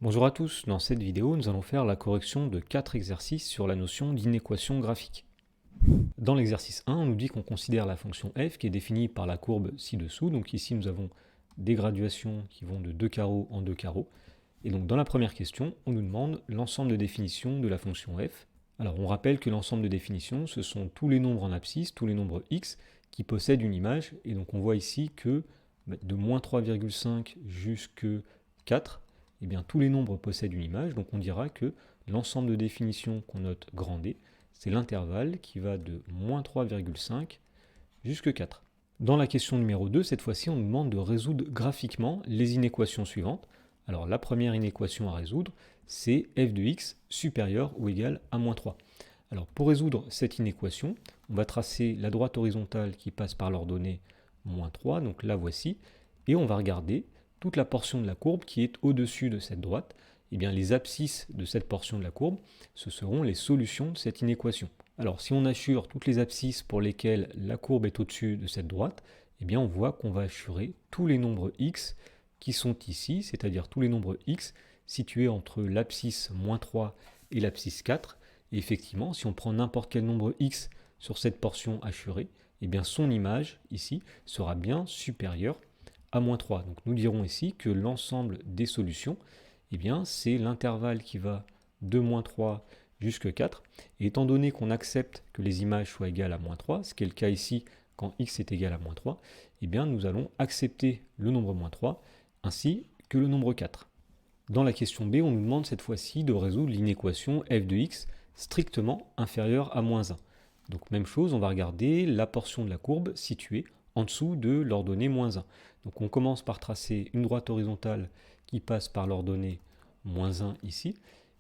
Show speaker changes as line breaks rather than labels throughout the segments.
Bonjour à tous, dans cette vidéo nous allons faire la correction de 4 exercices sur la notion d'inéquation graphique. Dans l'exercice 1, on nous dit qu'on considère la fonction f qui est définie par la courbe ci-dessous, donc ici nous avons des graduations qui vont de 2 carreaux en 2 carreaux, et donc dans la première question, on nous demande l'ensemble de définitions de la fonction f. Alors on rappelle que l'ensemble de définitions, ce sont tous les nombres en abscisse, tous les nombres x qui possèdent une image, et donc on voit ici que de moins 3,5 jusqu'à 4, eh bien, tous les nombres possèdent une image, donc on dira que l'ensemble de définitions qu'on note grand D, c'est l'intervalle qui va de moins 3,5 jusqu'à 4. Dans la question numéro 2, cette fois-ci, on nous demande de résoudre graphiquement les inéquations suivantes. Alors la première inéquation à résoudre, c'est f de x supérieur ou égal à moins 3. Alors pour résoudre cette inéquation, on va tracer la droite horizontale qui passe par l'ordonnée moins 3, donc la voici, et on va regarder toute la portion de la courbe qui est au-dessus de cette droite. Eh bien, les abscisses de cette portion de la courbe, ce seront les solutions de cette inéquation. Alors, si on assure toutes les abscisses pour lesquelles la courbe est au-dessus de cette droite, eh bien, on voit qu'on va assurer tous les nombres x qui sont ici, c'est-à-dire tous les nombres x situés entre l'abscisse moins 3 et l'abscisse 4. Et effectivement, si on prend n'importe quel nombre x sur cette portion assurée, eh bien, son image, ici, sera bien supérieure à moins 3. Donc nous dirons ici que l'ensemble des solutions, eh bien, c'est l'intervalle qui va de moins 3 jusqu'à 4. Et étant donné qu'on accepte que les images soient égales à moins 3, ce qui est le cas ici quand x est égal à moins 3, eh bien, nous allons accepter le nombre moins 3 ainsi que le nombre 4. Dans la question B, on nous demande cette fois-ci de résoudre l'inéquation f de x strictement inférieure à moins 1. Donc même chose, on va regarder la portion de la courbe située en dessous de l'ordonnée moins 1. Donc on commence par tracer une droite horizontale qui passe par l'ordonnée moins 1 ici,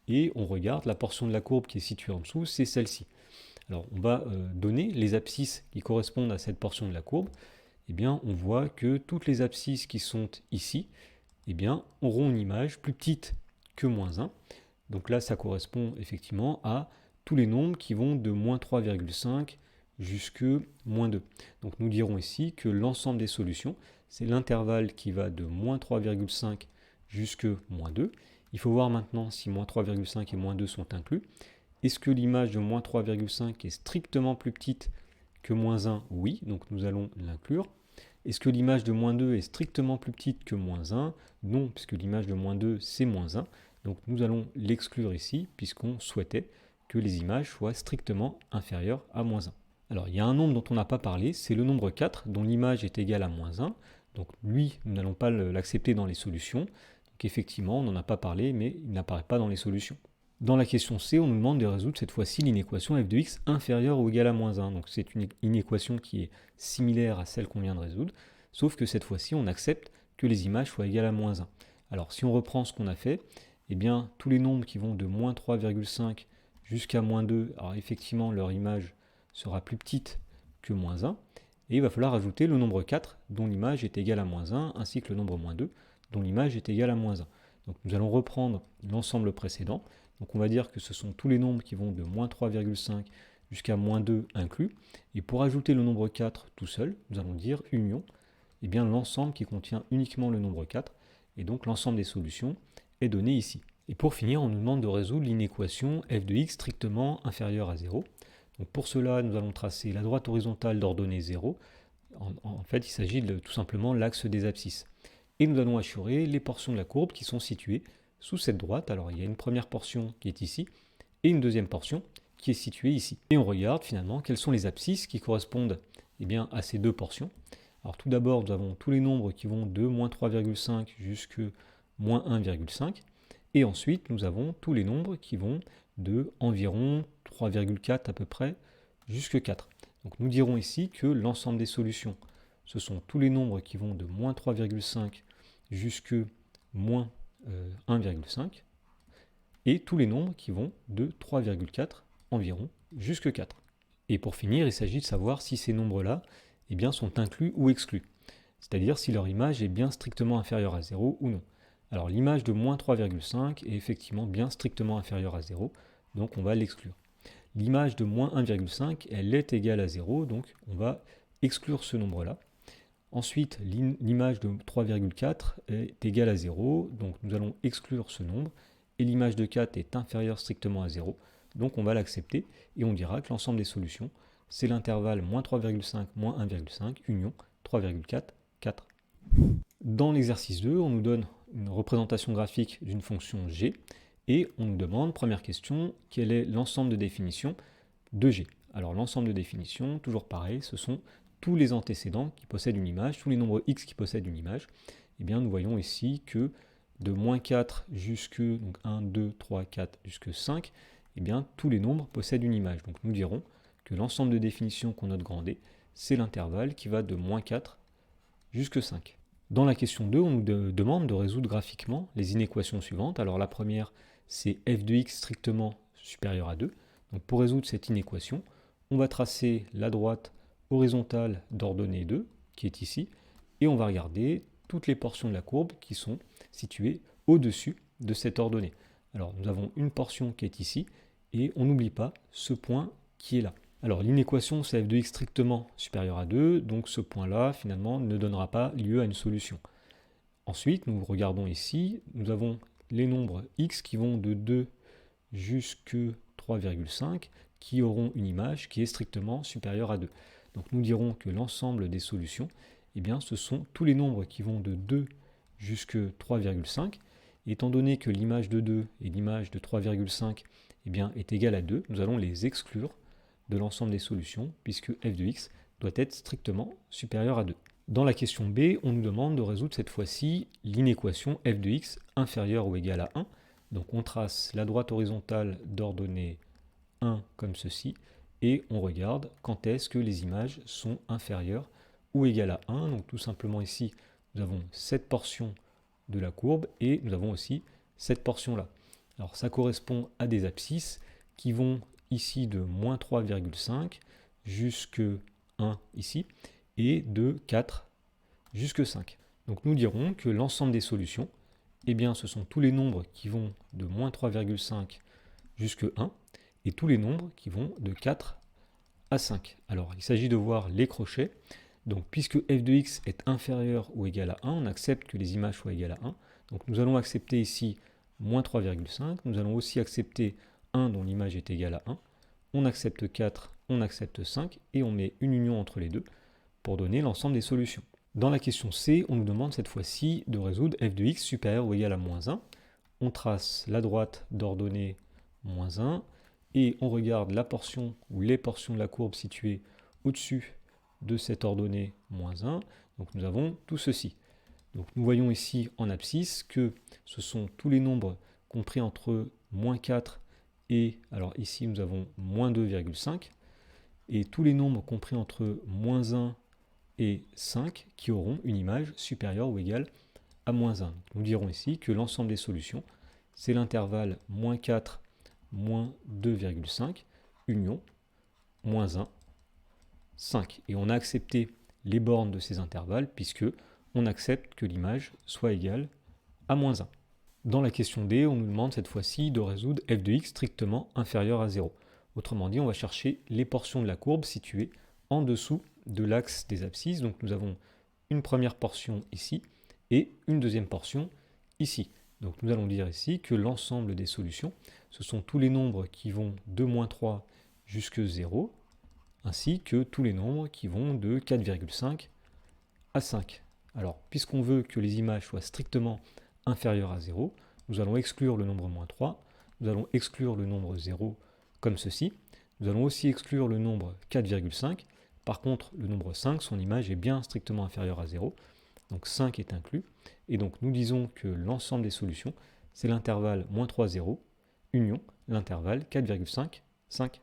et on regarde la portion de la courbe qui est située en dessous, c'est celle-ci. Alors on va donner les abscisses qui correspondent à cette portion de la courbe. Eh bien on voit que toutes les abscisses qui sont ici, eh bien, auront une image plus petite que moins 1. Donc là, ça correspond effectivement à tous les nombres qui vont de moins 3,5 jusqu'à moins 2. Donc nous dirons ici que l'ensemble des solutions, c'est l'intervalle qui va de moins 3,5 jusqu'à moins 2. Il faut voir maintenant si moins 3,5 et moins 2 sont inclus. Est-ce que l'image de moins 3,5 est strictement plus petite que moins 1? Oui, donc nous allons l'inclure. Est-ce que l'image de moins 2 est strictement plus petite que moins 1? Non, puisque l'image de moins 2, c'est moins 1. Donc nous allons l'exclure ici, puisqu'on souhaitait que les images soient strictement inférieures à moins 1. Alors il y a un nombre dont on n'a pas parlé, c'est le nombre 4, dont l'image est égale à moins 1. Donc lui, nous n'allons pas l'accepter dans les solutions. Donc effectivement, on n'en a pas parlé, mais il n'apparaît pas dans les solutions. Dans la question C, on nous demande de résoudre cette fois-ci l'inéquation f de x inférieure ou égale à moins 1. Donc c'est une équation qui est similaire à celle qu'on vient de résoudre, sauf que cette fois-ci, on accepte que les images soient égales à moins 1. Alors si on reprend ce qu'on a fait, eh bien tous les nombres qui vont de moins 3,5 jusqu'à moins 2, alors effectivement leur image sera plus petite que moins 1, et il va falloir ajouter le nombre 4 dont l'image est égale à moins 1, ainsi que le nombre moins 2 dont l'image est égale à moins 1. Donc nous allons reprendre l'ensemble précédent. Donc on va dire que ce sont tous les nombres qui vont de moins 3,5 jusqu'à moins 2 inclus. Et pour ajouter le nombre 4 tout seul, nous allons dire union, et bien l'ensemble qui contient uniquement le nombre 4. Et donc l'ensemble des solutions est donné ici. Et pour finir, on nous demande de résoudre l'inéquation f de x strictement inférieure à 0. Donc pour cela, nous allons tracer la droite horizontale d'ordonnée 0. En fait, il s'agit de tout simplement l'axe des abscisses. Et nous allons assurer les portions de la courbe qui sont situées sous cette droite. Alors il y a une première portion qui est ici et une deuxième portion qui est située ici. Et on regarde finalement quelles sont les abscisses qui correspondent bien, à ces deux portions. Alors tout d'abord, nous avons tous les nombres qui vont de moins 3,5 jusqu'à moins 1,5. Et ensuite, nous avons tous les nombres qui vont de environ 3,4 à peu près jusqu'à 4. Donc nous dirons ici que l'ensemble des solutions, ce sont tous les nombres qui vont de moins 3,5 jusqu'à moins 1,5 et tous les nombres qui vont de 3,4 environ jusqu'à 4. Et pour finir, il s'agit de savoir si ces nombres-là sont inclus ou exclus, c'est-à-dire si leur image est bien strictement inférieure à 0 ou non. Alors l'image de moins 3,5 est effectivement bien strictement inférieure à 0, donc on va l'exclure. L'image de moins 1,5, elle est égale à 0, donc on va exclure ce nombre-là. Ensuite, l'image de 3,4 est égale à 0, donc nous allons exclure ce nombre, et l'image de 4 est inférieure strictement à 0, donc on va l'accepter, et on dira que l'ensemble des solutions, c'est l'intervalle moins 3,5 moins 1,5, union 3,4, 4. Dans l'exercice 2, on nous donne une représentation graphique d'une fonction g, et on nous demande, première question, quel est l'ensemble de définition de g. Alors l'ensemble de définition, toujours pareil, ce sont tous les antécédents qui possèdent une image, tous les nombres x qui possèdent une image. Eh bien, nous voyons ici que de moins 4 jusque donc 1, 2, 3, 4 jusque 5, eh bien, tous les nombres possèdent une image. Donc nous dirons que l'ensemble de définition qu'on note grand D, c'est l'intervalle qui va de moins 4 jusque 5. Dans la question 2, on nous demande de résoudre graphiquement les inéquations suivantes. Alors la première, c'est f de x strictement supérieur à 2. Donc pour résoudre cette inéquation, on va tracer la droite horizontale d'ordonnée 2, qui est ici, et on va regarder toutes les portions de la courbe qui sont situées au-dessus de cette ordonnée. Alors nous avons une portion qui est ici, et on n'oublie pas ce point qui est là. Alors l'inéquation c'est f de x strictement supérieur à 2, donc ce point-là finalement ne donnera pas lieu à une solution. Ensuite, nous regardons ici, nous avons les nombres x qui vont de 2 jusqu'à 3,5 qui auront une image qui est strictement supérieure à 2. Donc nous dirons que l'ensemble des solutions, eh bien, ce sont tous les nombres qui vont de 2 jusqu'à 3,5. Étant donné que l'image de 2 et l'image de 3,5 eh bien, est égale à 2, nous allons les exclure de l'ensemble des solutions, puisque f de x doit être strictement supérieur à 2. Dans la question B, on nous demande de résoudre cette fois-ci l'inéquation f de x inférieure ou égale à 1. Donc on trace la droite horizontale d'ordonnée 1 comme ceci, et on regarde quand est-ce que les images sont inférieures ou égales à 1. Donc tout simplement ici, nous avons cette portion de la courbe, et nous avons aussi cette portion-là. Alors ça correspond à des abscisses qui vont ici de moins 3,5 jusque 1 ici, et de 4 jusque 5. Donc nous dirons que l'ensemble des solutions, eh bien, ce sont tous les nombres qui vont de moins 3,5 jusque 1, et tous les nombres qui vont de 4 à 5. Alors il s'agit de voir les crochets. Donc puisque f de x est inférieur ou égal à 1, on accepte que les images soient égales à 1. Donc nous allons accepter ici moins 3,5. Nous allons aussi accepter 1 dont l'image est égale à 1. On accepte 4, on accepte 5, et on met une union entre les deux pour donner l'ensemble des solutions. Dans la question C, on nous demande cette fois-ci de résoudre f de x supérieur ou égal à moins 1. On trace la droite d'ordonnée moins 1, et on regarde la portion ou les portions de la courbe situées au-dessus de cette ordonnée moins 1. Donc nous avons tout ceci. Donc nous voyons ici en abscisse que ce sont tous les nombres compris entre moins 4 et, alors ici nous avons moins 2,5, et tous les nombres compris entre moins 1 et 5 qui auront une image supérieure ou égale à moins 1. Nous dirons ici que l'ensemble des solutions, c'est l'intervalle moins 4, moins 2,5, union, moins 1, 5. Et on a accepté les bornes de ces intervalles puisque on accepte que l'image soit égale à moins 1. Dans la question D, on nous demande cette fois-ci de résoudre f de x strictement inférieur à 0. Autrement dit, on va chercher les portions de la courbe situées en dessous de l'axe des abscisses. Donc nous avons une première portion ici et une deuxième portion ici. Donc nous allons dire ici que l'ensemble des solutions, ce sont tous les nombres qui vont de moins 3 jusqu'à 0, ainsi que tous les nombres qui vont de 4,5 à 5. Alors, puisqu'on veut que les images soient strictement inférieures à 0, nous allons exclure le nombre moins 3, nous allons exclure le nombre 0 comme ceci, nous allons aussi exclure le nombre 4,5. Par contre, le nombre 5, son image est bien strictement inférieure à 0, donc 5 est inclus, et donc nous disons que l'ensemble des solutions, c'est l'intervalle moins 3, 0, union l'intervalle 4,5, 5.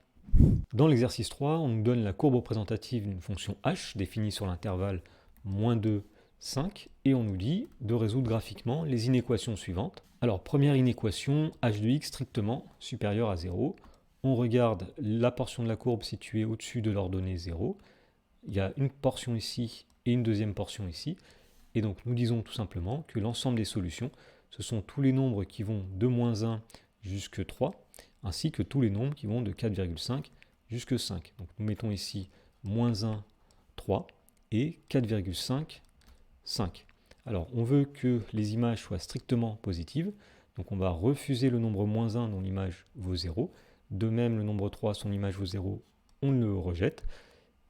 Dans l'exercice 3, on nous donne la courbe représentative d'une fonction h définie sur l'intervalle moins 2, 5, et on nous dit de résoudre graphiquement les inéquations suivantes. Alors, première inéquation, h de x strictement supérieur à 0. On regarde la portion de la courbe située au-dessus de l'ordonnée 0. Il y a une portion ici et une deuxième portion ici. Et donc, nous disons tout simplement que l'ensemble des solutions, ce sont tous les nombres qui vont de moins 1 jusqu'à 3, ainsi que tous les nombres qui vont de 4,5 jusqu'à 5. Donc, nous mettons ici moins 1, 3. et 4,5, 5. Alors, on veut que les images soient strictement positives, donc on va refuser le nombre moins 1 dont l'image vaut 0. De même, le nombre 3, son image vaut 0, on le rejette.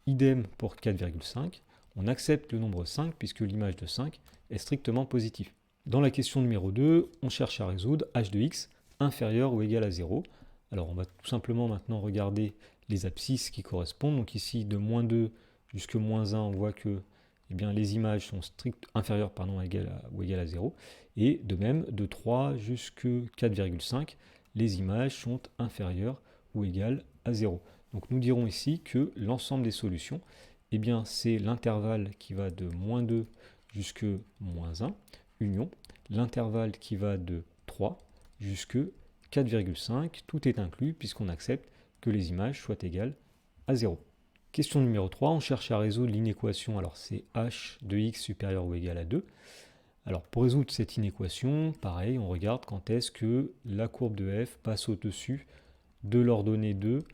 Idem pour 4,5. On accepte le nombre 5 puisque l'image de 5 est strictement positive. Dans la question numéro 2, on cherche à résoudre h de x inférieur ou égal à 0. Alors on va tout simplement maintenant regarder les abscisses qui correspondent. Donc ici, de moins 2 jusque moins 1, on voit que les images sont inférieures ou égales à 0. Et de même, de 3 jusque 4,5, les images sont inférieures ou égales à 0. Donc nous dirons ici que l'ensemble des solutions, c'est l'intervalle qui va de moins 2 jusque moins 1, union, l'intervalle qui va de 3 jusque 4,5, tout est inclus puisqu'on accepte que les images soient égales à 0. Question numéro 3, on cherche à résoudre l'inéquation, alors c'est h de x supérieur ou égal à 2. Alors pour résoudre cette inéquation, pareil, on regarde quand est-ce que la courbe de f passe au-dessus de l'ordonnée 2.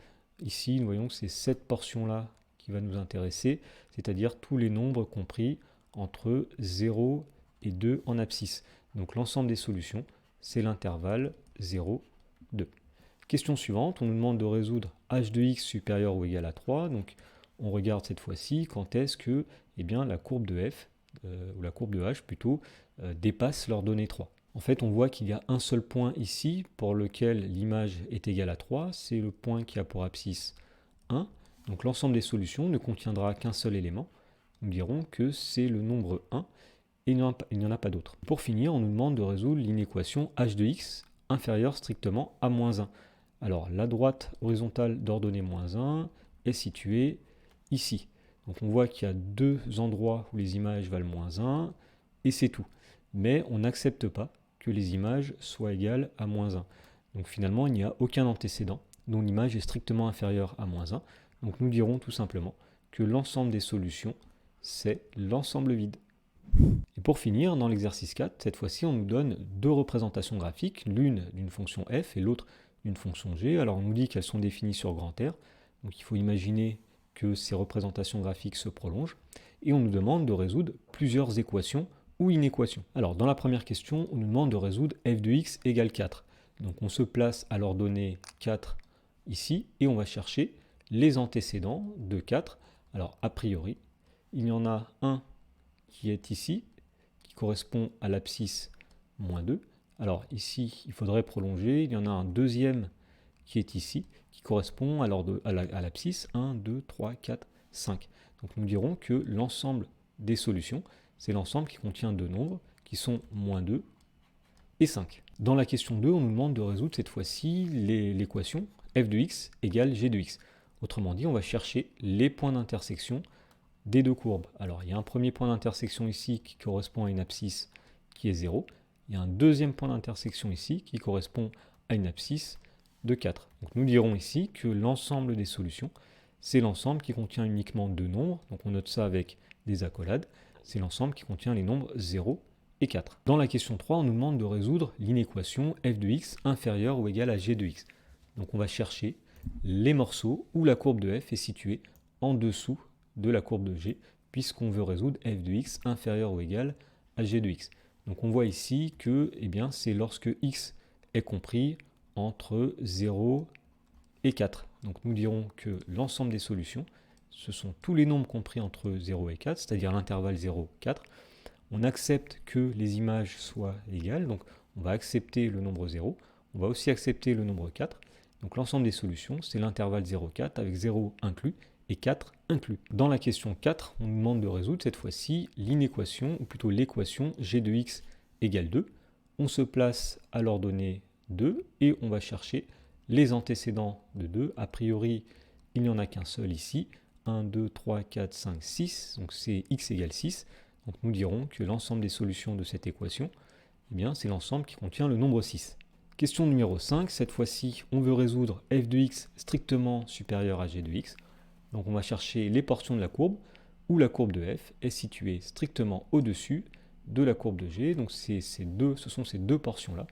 Ici, nous voyons que c'est cette portion-là qui va nous intéresser, c'est-à-dire tous les nombres compris entre 0 et 2 en abscisse. Donc l'ensemble des solutions, c'est l'intervalle 0, 2. Question suivante, on nous demande de résoudre h de x supérieur ou égal à 3. Donc on regarde cette fois-ci quand est-ce que la courbe de f, ou la courbe de h plutôt, dépasse l'ordonnée 3. En fait, on voit qu'il y a un seul point ici pour lequel l'image est égale à 3, c'est le point qui a pour abscisse 1. Donc l'ensemble des solutions ne contiendra qu'un seul élément. Nous dirons que c'est le nombre 1 et il n'y en a pas d'autre. Pour finir, on nous demande de résoudre l'inéquation h de x inférieure strictement à moins 1. Alors la droite horizontale d'ordonnée moins 1 est située ici. Donc on voit qu'il y a deux endroits où les images valent moins 1 et c'est tout. Mais on n'accepte pas que les images soient égales à moins 1. Donc finalement, il n'y a aucun antécédent dont l'image est strictement inférieure à moins 1. Donc nous dirons tout simplement que l'ensemble des solutions, c'est l'ensemble vide. Et pour finir, dans l'exercice 4, cette fois-ci, on nous donne deux représentations graphiques, l'une d'une fonction f et l'autre d'une fonction g. Alors on nous dit qu'elles sont définies sur grand R, donc il faut imaginer que ces représentations graphiques se prolongent, et on nous demande de résoudre plusieurs équations ou inéquations. Alors dans la première question, on nous demande de résoudre f de x égale 4. Donc on se place à l'ordonnée 4 ici, et on va chercher les antécédents de 4. Alors a priori, il y en a un qui est ici, qui correspond à l'abscisse moins 2. Alors ici, il faudrait prolonger. Il y en a un deuxième qui est ici, qui correspond à l'abscisse 1, 2, 3, 4, 5. Donc nous dirons que l'ensemble des solutions, c'est l'ensemble qui contient deux nombres, qui sont moins 2 et 5. Dans la question 2, on nous demande de résoudre cette fois-ci l'équation f de x égale g de x. Autrement dit, on va chercher les points d'intersection des deux courbes. Alors, il y a un premier point d'intersection ici qui correspond à une abscisse qui est 0. Il y a un deuxième point d'intersection ici qui correspond à une abscisse de 4. Donc, nous dirons ici que l'ensemble des solutions, c'est l'ensemble qui contient uniquement deux nombres. Donc, on note ça avec des accolades. C'est l'ensemble qui contient les nombres 0 et 4. Dans la question 3, on nous demande de résoudre l'inéquation f de x inférieure ou égale à g de x. Donc, on va chercher les morceaux où la courbe de f est située en dessous de la courbe de g, puisqu'on veut résoudre f de x inférieur ou égal à g de x. Donc on voit ici que c'est lorsque x est compris entre 0 et 4. Donc nous dirons que l'ensemble des solutions, ce sont tous les nombres compris entre 0 et 4, c'est-à-dire l'intervalle 0, 4. On accepte que les images soient égales, donc on va accepter le nombre 0, on va aussi accepter le nombre 4. Donc l'ensemble des solutions, c'est l'intervalle 0, 4 avec 0 inclus et 4 inclus. Dans la question 4, on nous demande de résoudre cette fois-ci l'inéquation, ou plutôt l'équation g de x égale 2. On se place à l'ordonnée 2 et on va chercher les antécédents de 2. A priori, il n'y en a qu'un seul ici. 1, 2, 3, 4, 5, 6. Donc c'est x égale 6. Donc nous dirons que l'ensemble des solutions de cette équation, c'est l'ensemble qui contient le nombre 6. Question numéro 5, cette fois-ci, on veut résoudre f de x strictement supérieur à g de x. Donc on va chercher les portions de la courbe où la courbe de f est située strictement au-dessus de la courbe de g. Donc ce sont ces deux portions-là.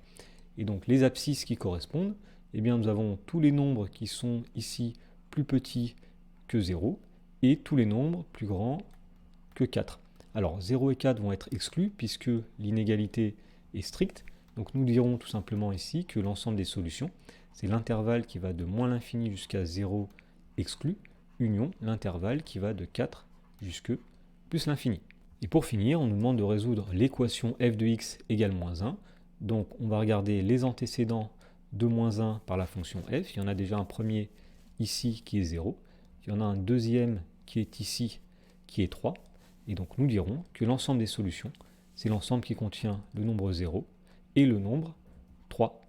Et donc les abscisses qui correspondent, nous avons tous les nombres qui sont ici plus petits que 0 et tous les nombres plus grands que 4. Alors 0 et 4 vont être exclus puisque l'inégalité est stricte. Donc nous dirons tout simplement ici que l'ensemble des solutions, c'est l'intervalle qui va de moins l'infini jusqu'à 0 exclu, union l'intervalle qui va de 4 jusque plus l'infini. Et pour finir, on nous demande de résoudre l'équation f de x égale moins 1. Donc on va regarder les antécédents de moins 1 par la fonction f. Il y en a déjà un premier ici qui est 0. Il y en a un deuxième qui est ici qui est 3. Et donc nous dirons que l'ensemble des solutions, c'est l'ensemble qui contient le nombre 0 et le nombre 3.